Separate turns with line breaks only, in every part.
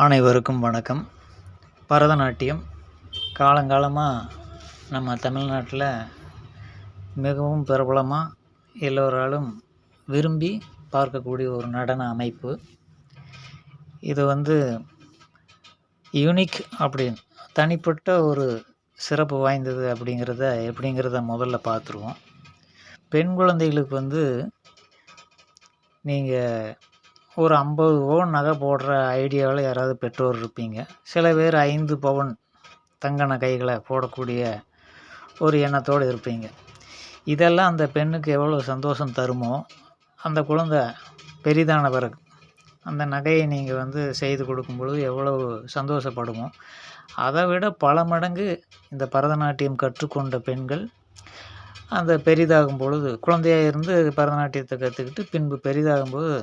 அனைவருக்கும் வணக்கம். பரதநாட்டியம் காலங்காலமாக நம்ம தமிழ்நாட்டில் மிகவும் பிரபலமாக எல்லோராலும் விரும்பி பார்க்கக்கூடிய ஒரு நடன அமைப்பு. இது யூனிக் அப்படின்னு தனிப்பட்ட ஒரு சிறப்பு வாய்ந்தது எப்படிங்கிறத முதல்ல பார்த்துருவோம். பெண் குழந்தைகளுக்கு நீங்கள் ஒரு 50 பவுன் நகை போடுற ஐடியாவில் யாராவது பெற்றோர் இருப்பீங்க. சில பேர் 5 பவுன் தங்க நகைகளை போடக்கூடிய ஒரு எண்ணத்தோடு இருப்பீங்க. இதெல்லாம் அந்த பெண்ணுக்கு எவ்வளோ சந்தோஷம் தருமோ, அந்த குழந்தை பெரிதான பிறகு அந்த நகையை நீங்கள் செய்து கொடுக்கும் பொழுது எவ்வளவு சந்தோஷப்படுமோ, அதை விட பல மடங்கு இந்த பரதநாட்டியம் கற்றுக்கொண்ட பெண்கள் அந்த பெரிதாகும் பொழுது, குழந்தையாக இருந்து பரதநாட்டியத்தை கற்றுக்கிட்டு பின்பு பெரிதாகும்போது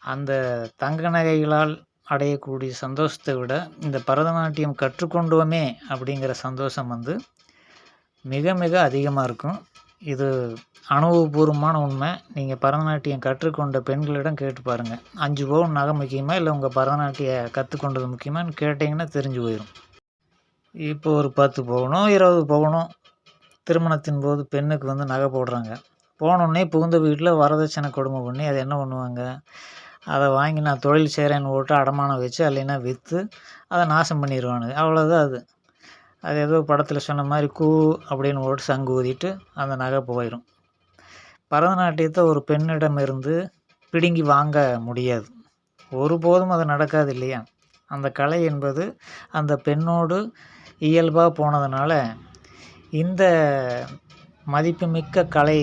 அந்த தங்க நகைகளால் அடையக்கூடிய சந்தோஷத்தை விட இந்த பரதநாட்டியம் கற்றுக்கொண்டோமே அப்படிங்கிற சந்தோஷம் மிக மிக அதிகமாக இருக்கும். இது அனுபவபூர்வமான உண்மை. நீங்கள் பரதநாட்டியம் கற்றுக்கொண்ட பெண்களிடம் கேட்டு பாருங்கள். 5 பவுன் நகை முக்கியமா, இல்லை உங்கள் பரதநாட்டிய கற்றுக்கொண்டது முக்கியமானு கேட்டிங்கன்னா தெரிஞ்சு போயிடும். இப்போ ஒரு 10 பவுனோ 20 பவுனோ திருமணத்தின் போது பெண்ணுக்கு நகை போடுறாங்க. போனோடனே புகுந்த வீட்டில் வரதட்சணை கொடுமை பண்ணி அதை என்ன பண்ணுவாங்க, அதை வாங்கி நான் தொழில் செய்கிறேன்னு போட்டு அடமானம் வச்சு இல்லைன்னா விற்று அதை நாசம் பண்ணிடுவானுங்க. அவ்வளோதான். அது ஏதோ படத்தில் சொன்ன மாதிரி அப்படின்னு போட்டு சங்கு ஊதிட்டு அந்த நகை போயிடும். பரதநாட்டியத்தை ஒரு பெண்ணிடமிருந்து பிடுங்கி வாங்க முடியாது, ஒருபோதும் அது நடக்காது இல்லையா. அந்த கலை என்பது அந்த பெண்ணோடு இயல்பாக போனதுனால இந்த மதிப்புமிக்க கலை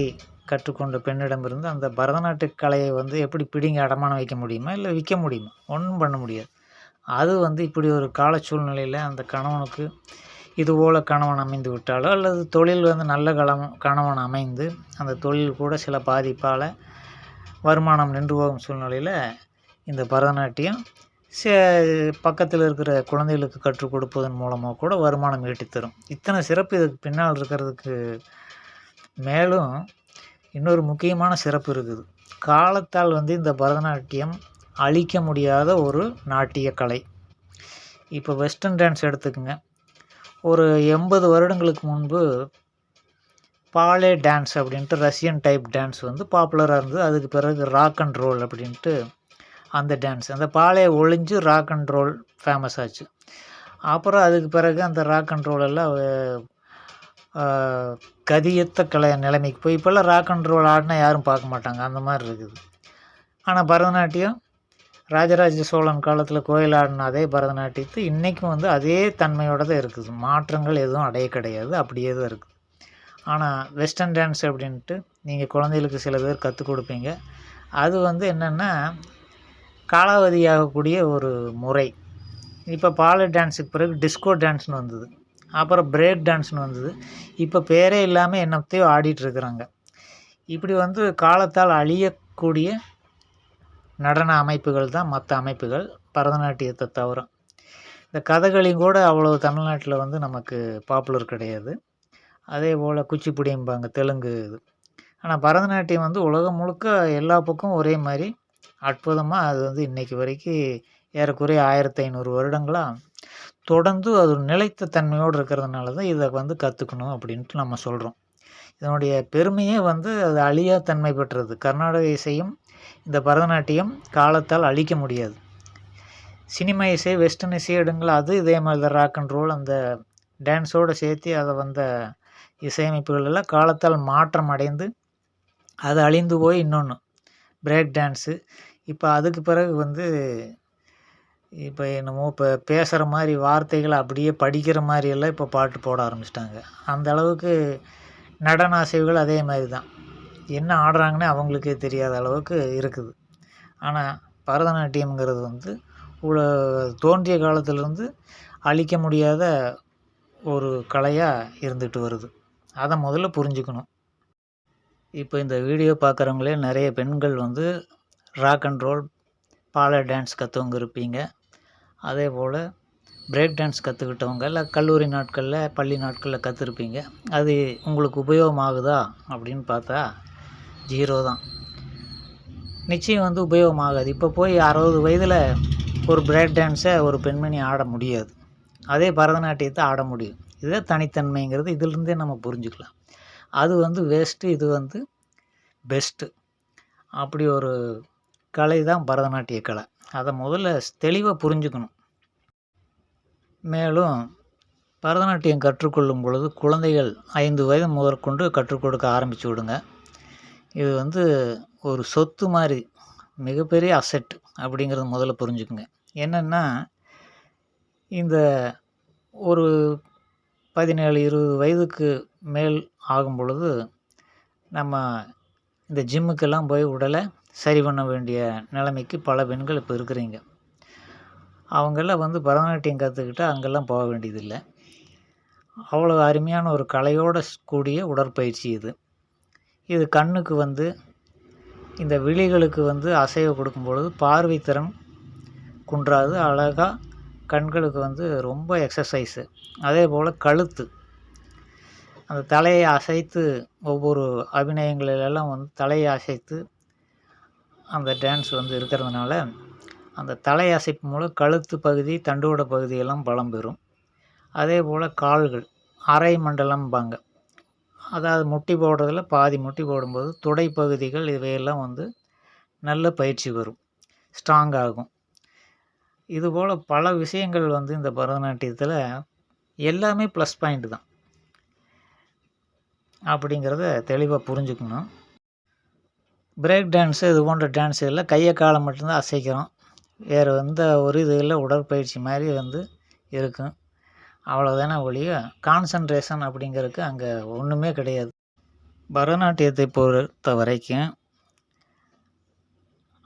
கற்றுக்கொண்ட பெண்ணிடமிருந்து அந்த பரதநாட்டிய கலையை எப்படி பிடிங்கி அடமானம் வைக்க முடியுமா, இல்லை விற்க முடியுமா? ஒன்றும் பண்ண முடியாது. அது இப்படி ஒரு கால சூழ்நிலையில் அந்த கணவனுக்கு இதுபோல் கணவன் அமைந்து விட்டாலோ, அல்லது தொழில் நல்ல கணவன் அமைந்து அந்த தொழில் கூட சில பாதிப்பால் வருமானம் நின்று போகும் சூழ்நிலையில் இந்த பரதநாட்டியம் பக்கத்தில் இருக்கிற குழந்தைகளுக்கு கற்றுக் கொடுப்பதன் மூலமாக கூட வருமானம் ஈட்டித்தரும். இத்தனை சிறப்பு இதுக்கு பின்னால் இருக்கிறதுக்கு மேலும் இன்னொரு முக்கியமான சிறப்பு இருக்குது. காலத்தால் இந்த பரதநாட்டியம் அழிக்க முடியாத ஒரு நாட்டிய கலை. இப்போ வெஸ்டர்ன் டான்ஸ் எடுத்துக்கோங்க. ஒரு 80 வருடங்களுக்கு முன்பு பாலே டான்ஸ் அப்படின்ட்டு ரஷ்யன் டைப் டான்ஸ் பாப்புலராக இருந்தது. அதுக்கு பிறகு ராக் அண்ட் ரோல் அப்படின்ட்டு அந்த டான்ஸ், அந்த பாலே ஒழிஞ்சு ராக் அண்ட் ரோல் ஃபேமஸ் ஆச்சு. அப்புறம் அதுக்கு பிறகு அந்த ராக் அண்ட் ரோல் எல்லாம் கதியத்த நிலைமைக்கு போய் இப்போல்லாம் ராக் அண்ட் ரோல் ஆடினா யாரும் பார்க்க மாட்டாங்க, அந்த மாதிரி இருக்குது. ஆனால் பரதநாட்டியம் ராஜராஜ சோழன் காலத்தில் கோயில் ஆடின அதே பரதநாட்டியத்து இன்றைக்கும் அதே தன்மையோடு தான் இருக்குது. மாற்றங்கள் எதுவும் அடைய கிடையாது, அப்படியே தான் இருக்குது. ஆனால் வெஸ்டர்ன் டான்ஸ் அப்படின்ட்டு நீங்கள் குழந்தைகளுக்கு சில பேர் கற்றுக் கொடுப்பீங்க. அது என்னென்னா காலாவதியாகக்கூடிய ஒரு முறை. இப்போ பாலே டான்ஸுக்கு பிறகு டிஸ்கோ டான்ஸ்னு வந்தது, அப்புறம் பிரேக் டான்ஸ்னு வந்தது. இப்போ பேரே இல்லாமல் என்னத்தையோ ஆடிட்டுருக்குறாங்க. இப்படி காலத்தால் அழியக்கூடிய நடன அமைப்புகள் தான் மற்ற அமைப்புகள், பரதநாட்டியத்தை தவிர. இந்த கதகளியும் கூட அவ்வளோ தமிழ்நாட்டில் நமக்கு பாப்புலர் கிடையாது. அதே போல் குச்சிப்புடிம்பாங்க தெலுங்கு இது. ஆனால் பரதநாட்டியம் உலகம் முழுக்க எல்லா பக்கம் ஒரே மாதிரி அற்புதமாக அது இன்றைக்கி வரைக்கும் ஏறக்குறைய 1500 வருடங்களாக தொடர்ந்து அது நிலைத்த தன்மையோடு இருக்கிறதுனால தான் இதை கற்றுக்கணும் அப்படின்ட்டு நம்ம சொல்கிறோம். இதனுடைய பெருமையே அது அழியா தன்மை பெற்றது. கர்நாடக இசையும் இந்த பரதநாட்டியம் காலத்தால் அழிக்க முடியாது. சினிமா இசை, வெஸ்டர்ன் இசை எடுங்கள், அது இதே மாதிரி தான். ராக் அண்ட் ரோல் அந்த டான்ஸோடு சேர்த்து அதை இசையமைப்புகள் எல்லாம் காலத்தால் மாற்றம் அடைந்து அது அழிந்து போய் இன்னொன்று பிரேக் டான்ஸு. இப்போ அதுக்கு பிறகு இப்போ என்னமோ இப்போ பேசுகிற மாதிரி வார்த்தைகளை அப்படியே படிக்கிற மாதிரியெல்லாம் இப்போ பாட்டு போட ஆரம்பிச்சிட்டாங்க. அந்த அளவுக்கு நடன அசைவுகள் அதே மாதிரி தான், என்ன ஆடுறாங்கன்னு அவங்களுக்கே தெரியாத அளவுக்கு இருக்குது. ஆனால் பரதநாட்டியம்ங்கிறது தோன்றிய காலத்திலேருந்து அழிக்க முடியாத ஒரு கலையாக இருந்துகிட்டு வருது. அதை முதல்ல புரிஞ்சுக்கணும். இப்போ இந்த வீடியோ பார்க்குறவங்களே நிறைய பெண்கள் ராக் அண்ட் ரோல், பாலே டான்ஸ் கற்றவங்க இருப்பீங்க. அதே போல் பிரேக் டான்ஸ் கற்றுக்கிட்டவங்க இல்லை கல்லூரி நாட்களில் பள்ளி நாட்களில் கற்றுருப்பீங்க. அது உங்களுக்கு உபயோகமாகுதா அப்படின்னு பார்த்தா 0 தான். நிச்சயம் உபயோகமாகாது. இப்போ போய் 60 வயதில் ஒரு பிரேக் டான்ஸை ஒரு பெண்மணி ஆட முடியாது. அதே பரதநாட்டியத்தை ஆட முடியும். இதே தனித்தன்மைங்கிறது இதிலிருந்தே நம்ம புரிஞ்சுக்கலாம். அது வந்து வேஸ்ட்டு, இது வந்து பெஸ்ட்டு. அப்படி ஒரு கலை தான் பரதநாட்டிய கலை. அதை முதல்ல தெளிவாக புரிஞ்சுக்கணும். மேலும் பரதநாட்டியம் கற்றுக்கொள்ளும் பொழுது குழந்தைகள் 5 வயது முதற்கொண்டு கற்றுக் கொடுக்க ஆரம்பித்து விடுங்க. இது வந்து ஒரு சொத்து மாதிரி, மிகப்பெரிய அசெட் அப்படிங்கிறத முதல்ல புரிஞ்சுக்குங்க. என்னென்னா, இந்த ஒரு 17, 20 வயதுக்கு மேல் ஆகும் பொழுது நம்ம இந்த ஜிம்முக்கெல்லாம் போய் உடலை சரி பண்ண வேண்டிய நிலைமைக்கு பல பெண்கள் இப்போ இருக்கிறீங்க. அவங்கெல்லாம் வந்து பரதநாட்டியம் கற்றுக்கிட்டு அங்கெல்லாம் போக வேண்டியதில்லை. அவ்வளோ அருமையான ஒரு கலையோடு கூடிய உடற்பயிற்சி இது. இது கண்ணுக்கு வந்து, இந்த விழிகளுக்கு வந்து அசைவு கொடுக்கும் பொழுது பார்வை திறன் குன்றாது. அழகாக கண்களுக்கு வந்து ரொம்ப எக்ஸசைஸு. அதே போல் கழுத்து, அந்த தலையை அசைத்து ஒவ்வொரு அபிநயங்களிலெல்லாம் வந்து தலையை அசைத்து அந்த டான்ஸ் வந்து இருக்கிறதுனால அந்த தலை அசைப்பு மூலம் கழுத்து பகுதி, தண்டுவட பகுதியெல்லாம் பலம் பெறும். அதே போல் கால்கள் அரை மண்டலம்பாங்க. அதாவது முட்டி போடுறதுல பாதி முட்டி போடும்போது தொடை பகுதிகள் இவையெல்லாம் வந்து நல்ல பயிற்சி வரும், ஸ்ட்ராங் ஆகும். இதுபோல் பல விஷயங்கள் வந்து இந்த பரதநாட்டியத்தில் எல்லாமே ப்ளஸ் பாயிண்ட் தான் அப்படிங்கிறத தெளிவாக புரிஞ்சுக்கணும். பிரேக் டான்ஸு இது போன்ற டான்ஸுகளில் கையை காலை மட்டும்தான் அசைக்கிறோம். வேறு எந்த ஒரு இதில் உடற்பயிற்சி மாதிரி வந்து இருக்கும். அவ்வளோதானே ஒழிய கான்சன்ட்ரேஷன் அப்படிங்கிறதுக்கு அங்கே ஒன்றுமே கிடையாது. பரதநாட்டியத்தை பொறுத்த வரைக்கும்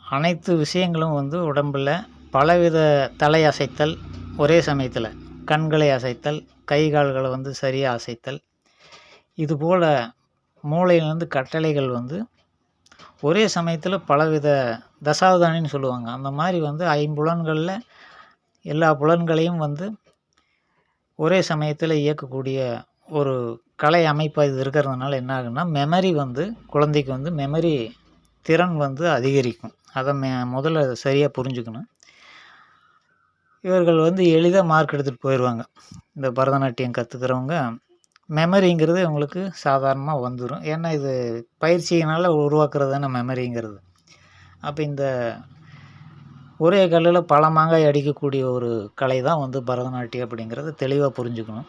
அனைத்து விஷயங்களும் வந்து உடம்பில் பலவித தலை அசைத்தல், ஒரே சமயத்தில் கண்களை அசைத்தல், கை கால்களை வந்து சரியாக அசைத்தல், இதுபோல் மூளையிலேருந்து கட்டளைகள் வந்து ஒரே சமயத்தில் பலவித தசாவதானின்னு சொல்லுவாங்க. அந்த மாதிரி வந்து 5 புலன்களில் எல்லா புலன்களையும் வந்து ஒரே சமயத்தில் இயக்கக்கூடிய ஒரு கலை அமைப்பாக இது இருக்கிறதுனால என்ன ஆகுன்னா, மெமரி வந்து குழந்தைக்கு வந்து மெமரி திறன் வந்து அதிகரிக்கும். அதை முதல்ல சரியாக புரிஞ்சுக்கணும். இவர்கள் வந்து எளிதாக மார்க் எடுத்துகிட்டு போயிடுவாங்க. இந்த பரதநாட்டியம் கற்றுக்கிறவங்க மெமரிங்கிறது உங்களுக்கு சாதாரணமாக வந்துடும். ஏன்னா இது பயிற்சியினால் உருவாக்குறது தானே மெமரிங்கிறது. அப்போ இந்த ஒரே கல்லில் பல மாங்காய் அடிக்கக்கூடிய ஒரு கலை தான் வந்து பரதநாட்டியம் அப்படிங்கிறத தெளிவாக புரிஞ்சுக்கணும்.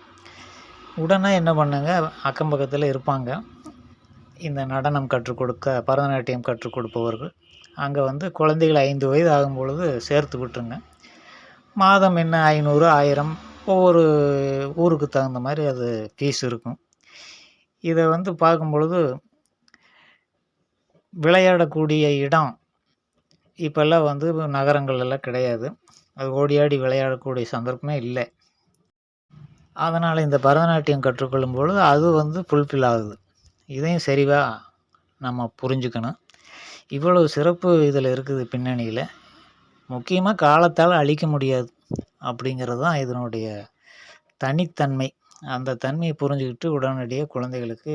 உடனே என்ன பண்ணுங்க, அக்கம் பக்கத்தில் இருப்பாங்க இந்த நடனம் கற்றுக் கொடுக்க, பரதநாட்டியம் கற்றுக் கொடுப்பவர்கள். அங்கே வந்து குழந்தைகள் 5 வயது ஆகும் பொழுது சேர்த்து விட்டுருங்க. மாதம் என்ன 500, 1000 ஒவ்வொரு ஊருக்கு தகுந்த மாதிரி அது ஃபீஸ் இருக்கும். இதை வந்து பார்க்கும் பொழுது விளையாடக்கூடிய இடம் இப்போல்லாம் வந்து நகரங்கள்லாம் கிடையாது. அது ஓடியாடி விளையாடக்கூடிய சந்தர்ப்பமே இல்லை. அதனால் இந்த பரதநாட்டியம் கற்றுக்கொள்ளும் பொழுது அது வந்து ஃபுல்ஃபில் ஆகுது. இதையும் சரிவாக நம்ம புரிஞ்சுக்கணும். இவ்வளவு சிறப்பு இதில் இருக்குது பின்னணியில். முக்கியமாக காலத்தால் அழிக்க முடியாது அப்படிங்கிறது தான் இதனுடைய தனித்தன்மை. அந்த தன்மையை புரிஞ்சுக்கிட்டு உடனடியாக குழந்தைகளுக்கு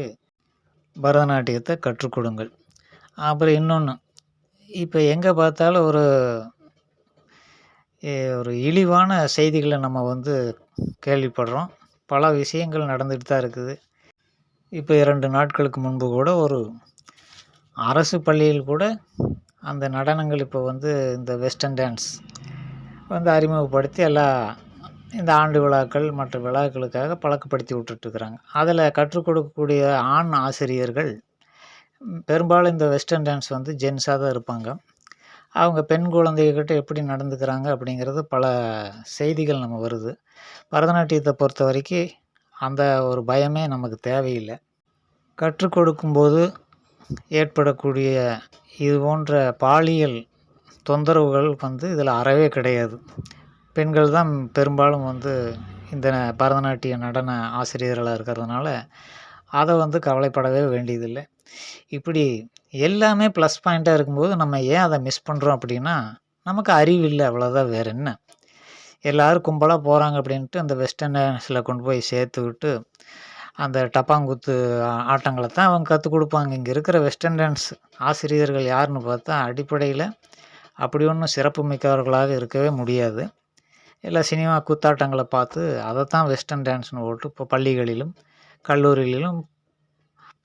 பரதநாட்டியத்தை கற்றுக் கொடுங்கள். அப்புறம் இன்னொன்று, இப்போ எங்கே பார்த்தாலும் ஒரு இழிவான செய்திகளை நம்ம வந்து கேள்விப்படுறோம். பல விஷயங்கள் நடந்துகிட்டு தான் இருக்குது. இப்போ 2 நாட்களுக்கு முன்பு கூட ஒரு அரசு பள்ளியில் கூட அந்த நடனங்கள் இப்போ வந்து இந்த வெஸ்டர்ன் டான்ஸ் வந்து அறிமுகப்படுத்தி எல்லாம் இந்த ஆண்டு விழாக்கள் மற்ற விழாக்களுக்காக பழக்கப்படுத்தி விட்டுட்டுருக்குறாங்க. அதில் கற்றுக் கொடுக்கக்கூடிய ஆண் ஆசிரியர்கள் பெரும்பாலும் இந்த வெஸ்டர்ன் டான்ஸ் வந்து ஜென்ஸாக தான் இருப்பாங்க. அவங்க பெண் குழந்தைகிட்ட எப்படி நடந்துக்கிறாங்க அப்படிங்கிறது பல செய்திகள் நம்ம வருது. பரதநாட்டியத்தை பொறுத்த வரைக்கும் அந்த ஒரு பயமே நமக்கு தேவையில்லை. கற்றுக் கொடுக்கும்போது ஏற்படக்கூடிய இது போன்ற பாலியல் தொந்தரவுகள் வந்து இதில் அறவே கிடையாது. பெண்கள் தான் பெரும்பாலும் வந்து இந்த பரதநாட்டிய நடன ஆசிரியர்களாக இருக்கிறதுனால அதை வந்து கவலைப்படவே வேண்டியதில்லை. இப்படி எல்லாமே ப்ளஸ் பாயிண்ட்டாக இருக்கும்போது நம்ம ஏன் அதை மிஸ் பண்ணுறோம் அப்படின்னா, நமக்கு அறிவு இல்லை, அவ்வளோதான், வேறு என்ன. எல்லோரும் கும்பலாக போகிறாங்க அப்படின்ட்டு அந்த வெஸ்டர்ன் டான்ஸில் கொண்டு போய் சேர்த்து விட்டு அந்த டப்பாங்குத்து ஆட்டங்களை தான் அவங்க கற்றுக் கொடுப்பாங்க. இங்கே இருக்கிற வெஸ்டர்ன் டான்ஸ் ஆசிரியர்கள் யாருன்னு பார்த்தா அடிப்படையில் அப்படி ஒன்றும் சிறப்பு மிக்கவர்களாக இருக்கவே முடியாது. எல்லா சினிமா குத்தாட்டங்களை பார்த்து அதைத்தான் வெஸ்டர்ன் டான்ஸ்னு போட்டு இப்போ பள்ளிகளிலும் கல்லூரிகளிலும்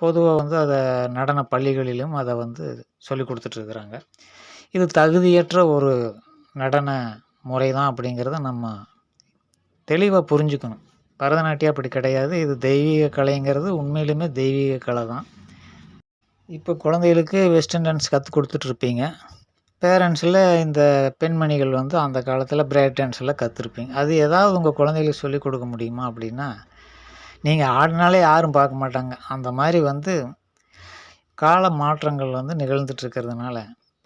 பொதுவாக வந்து அதை நடன பள்ளிகளிலும் அதை வந்து சொல்லி கொடுத்துட்ருக்குறாங்க. இது தகுதியற்ற ஒரு நடன முறை தான் அப்படிங்கிறத நம்ம தெளிவாக புரிஞ்சுக்கணும். பரதநாட்டியம் அப்படி கிடையாது. இது தெய்வீக கலைங்கிறது உண்மையிலுமே தெய்வீக கலை தான். இப்போ குழந்தைகளுக்கு வெஸ்டர்ன் டான்ஸ் கற்றுக் கொடுத்துட்ருப்பீங்க. பேரண்ட்ஸில் இந்த பெண்மணிகள் வந்து அந்த காலத்தில் பிரேக் டான்ஸில் கற்றுருப்பீங்க. அது ஏதாவது உங்கள் குழந்தைகளுக்கு சொல்லிக் கொடுக்க முடியுமா அப்படின்னா, நீங்கள் ஆடினாலே யாரும் பார்க்க மாட்டாங்க. அந்த மாதிரி வந்து கால மாற்றங்கள் வந்து நிகழ்ந்துட்டுருக்கிறதுனால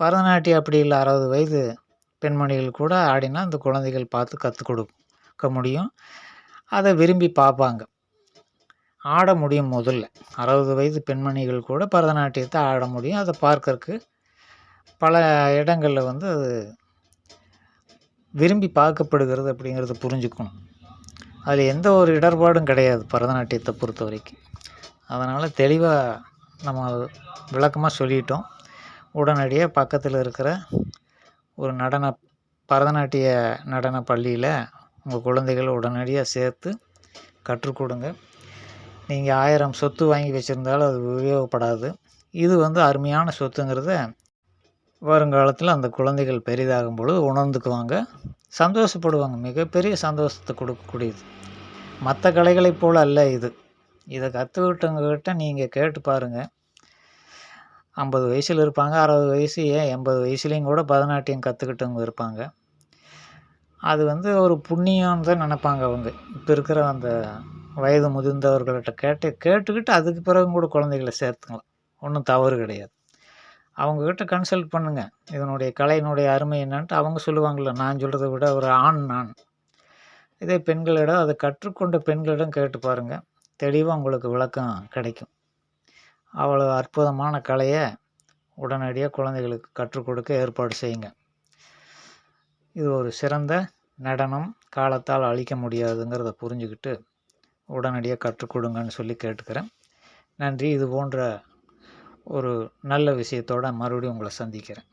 பரதநாட்டியம் அப்படி இல்லை, 60 வயது பெண்மணிகள் கூட ஆடினா அந்த குழந்தைகள் பார்த்து கற்றுக் கொடுக்க முடியும். அதை விரும்பி பார்ப்பாங்க, ஆட முடியும். முதல்ல 60 வயது பெண்மணிகள் கூட பரதநாட்டியத்தை ஆட முடியும். அதை பார்க்கறக்கு பல இடங்களில் வந்து அது விரும்பி பார்க்கப்படுகிறது அப்படிங்கிறத புரிஞ்சுக்கணும். அதில் எந்த ஒரு இடர்பாடும் கிடையாது பரதநாட்டியத்தை பொறுத்த வரைக்கும். அதனால் தெளிவாக நம்ம விளக்கமாக சொல்லிட்டோம். உடனடியாக பக்கத்தில் இருக்கிற ஒரு பரதநாட்டிய நடன பள்ளியில் உங்கள் குழந்தைகளை உடனடியாக சேர்த்து கற்றுக் கொடுங்க. நீங்கள் 1000 சொத்து வாங்கி வச்சுருந்தாலும் அது உபயோகப்படாது. இது வந்து அருமையான சொத்துங்கிறத வருங்காலத்தில் அந்த குழந்தைகள் பெரிதாகும் பொழுது உணர்ந்துக்குவாங்க, சந்தோஷப்படுவாங்க. மிகப்பெரிய சந்தோஷத்தை கொடுக்கக்கூடியது. மற்ற கலைகளைப் போல் அல்ல இது. இதை கற்றுக்கிட்டவங்கக்கிட்ட நீங்கள் கேட்டு பாருங்கள். 50 வயசில் இருப்பாங்க, 60 வயசு, ஏன் 80 வயசுலேயும் கூட பரதநாட்டியம் கற்றுக்கிட்டவங்க இருப்பாங்க. அது வந்து ஒரு புண்ணியம்னு தான் நினைப்பாங்க அவங்க. இப்போ இருக்கிற அந்த வயது முதிர்ந்தவர்கள்கிட்ட கேட்டுக்கிட்டு அதுக்கு பிறகு கூட குழந்தைகளை சேர்த்துக்கலாம். ஒன்றும் தவறு கிடையாது. அவங்கக்கிட்ட கன்சல்ட் பண்ணுங்கள், இதனுடைய கலையினுடைய அருமை என்னன்ட்டு. அவங்க சொல்லுவாங்கள்ல, நான் சொல்கிறத விட ஒரு ஆண் நான். இதே பெண்களிடம், அதை கற்றுக்கொண்ட பெண்களிடம் கேட்டு பாருங்கள், தெளிவாக உங்களுக்கு விளக்கம் கிடைக்கும். அவ்வளோ அற்புதமான கலையை உடனடியாக குழந்தைகளுக்கு கற்றுக் கொடுக்க ஏற்பாடு செய்யுங்க. இது ஒரு சிறந்த நடனம், காலத்தால் அழிக்க முடியாதுங்கிறத புரிஞ்சுக்கிட்டு உடனடியாக கற்றுக் கொடுங்கன்னு சொல்லி கேட்டுக்கிறேன். நன்றி. இது போன்ற ஒரு நல்ல விஷயத்தோடு மறுபடியும் உங்களை சந்திக்கிறேன்.